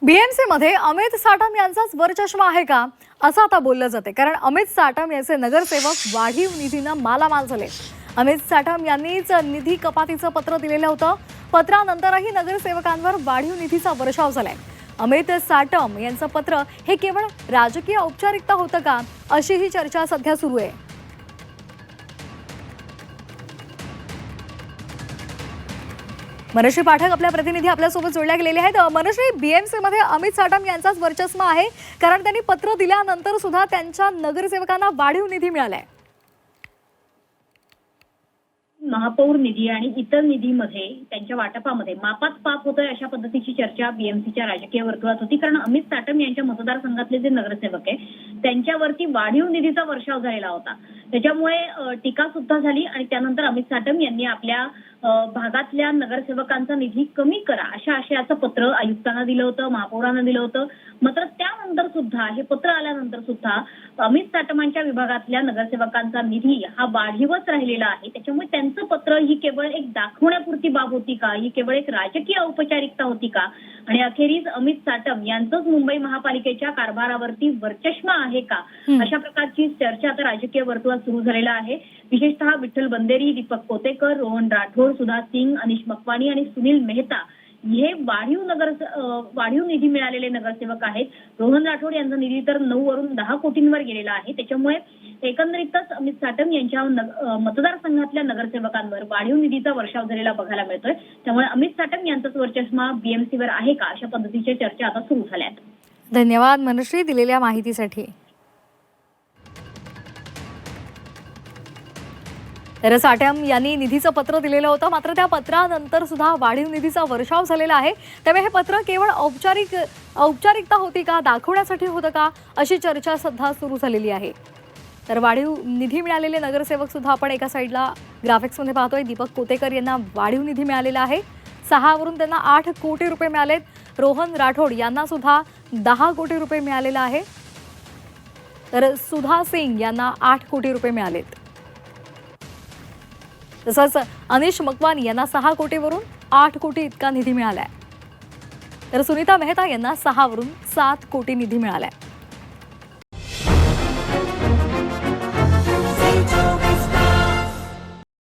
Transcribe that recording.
BMC मध्ये अमित साटम यांचाच वरचष्मा आहे का असं आता बोललं जाते, कारण अमित साटम यांचे नगरसेवक वाढीव निधीनं मालामाल झाले। अमित साटम यांनीच निधी कपातीचं पत्र दिलेलं होतं। पत्रानंतरही नगरसेवकांवर वाढीव निधीचा वर्षाव झालाय। अमित साटम यांचं पत्र हे केवळ राजकीय औपचारिकता होतं का, अशी ही चर्चा सध्या सुरू आहे। मनश्री पाठक आपल्या प्रतिनिधी आपल्यासोबत जोडल्या गेलेले आहेत। मनश्री, बीएमसी मध्ये अमित साटम यांचाच वर्चस्व आहे, कारण त्यांनी पत्र दिल्यानंतर सुद्धा त्यांच्या नगरसेवकांना वाढीव निधी मिळालाय। महापौर निधी आणि इतर निधीमध्ये त्यांच्या वाटपामध्ये मापात पाप होतोय अशा पद्धतीची चर्चा बीएमसीच्या राजकीय वर्तुळात होती। कारण अमित साटम यांच्या मतदारसंघातले जे नगरसेवक आहे त्यांच्यावरती वाढीव निधीचा वर्षाव झालेला होता। त्याच्यामुळे टीका सुद्धा झाली आणि त्यानंतर अमित साटम यांनी आपल्या भागातल्या नगरसेवकांचा निधी कमी करा अशा आशयाचं पत्र आयुक्तांना दिलं होतं, महापौरांना दिलं होतं। मात्र त्यानंतर सुद्धा हे पत्र आल्यानंतर सुद्धा अमित साटमांच्या विभागातल्या नगरसेवकांचा निधी हा वाढीवच राहिलेला आहे। त्याच्यामुळे त्यांचं पत्र ही केवळ एक दाखवण्यापुरती बाब होती का, ही केवळ एक राजकीय औपचारिकता होती का, आणि अखेरीस अमित साटम यांचंच मुंबई महापालिकेच्या कारभारावरती वर्चस्व आहे का, अशा प्रकारची चर्चा आता राजकीय वर्तुळात सुरू झालेला आहे। विशेषतः विठ्ठल बंदेरी, दीपक कोतेकर, रोहन राठोड, सुधा सिंग, अनिश मकवानी आणि सुनील मेहता हे वाढीव निधी मिळालेले नगरसेवक आहेत। रोहन राठोड यांचा निधी तर 9 वरून 10 कोटींवर गेलेला आहे। त्याच्यामुळे एकंदरीतच अमित साटम यांच्या मतदारसंघातल्या नगरसेवकांवर वाढीव निधीचा वर्षाव झालेला बघायला मिळतोय। त्यामुळे अमित साटम यांचाच वर्चस्व बीएमसीवर आहे का, अशा पद्धतीच्या चर्चा आता सुरू झाल्या आहेत। धन्यवाद मनश्री दिलेल्या माहितीसाठी। तर साटम यांनी निधीचं पत्र दिलेलं होतं, मात्र त्या पत्रानंतर सुद्धा वाढीव निधीचा वर्षाव झालेला आहे। त्यामुळे हे पत्र केवळ औपचारिकता होती का, दाखवण्यासाठी होतं का, अशी चर्चा सध्या सुरू झालेली आहे। तर वाढीव निधी मिळालेले नगरसेवक सुद्धा आपण एका साईडला ग्राफिक्समध्ये पाहतोय। दीपक कोतेकर यांना वाढीव निधी मिळालेला आहे, 6 वरून त्यांना 8 कोटी रुपये मिळालेत। रोहन राठोड यांना सुद्धा 10 कोटी रुपये मिळालेला आहे, तर सुधा सिंग यांना 8 कोटी रुपये मिळालेत। तसंच अनिश मकवानी यांना 6 कोटीवरून 8 कोटी इतका निधी मिळालाय, तर सुनीता मेहता यांना 6 वरून 7 कोटी निधी मिळालाय।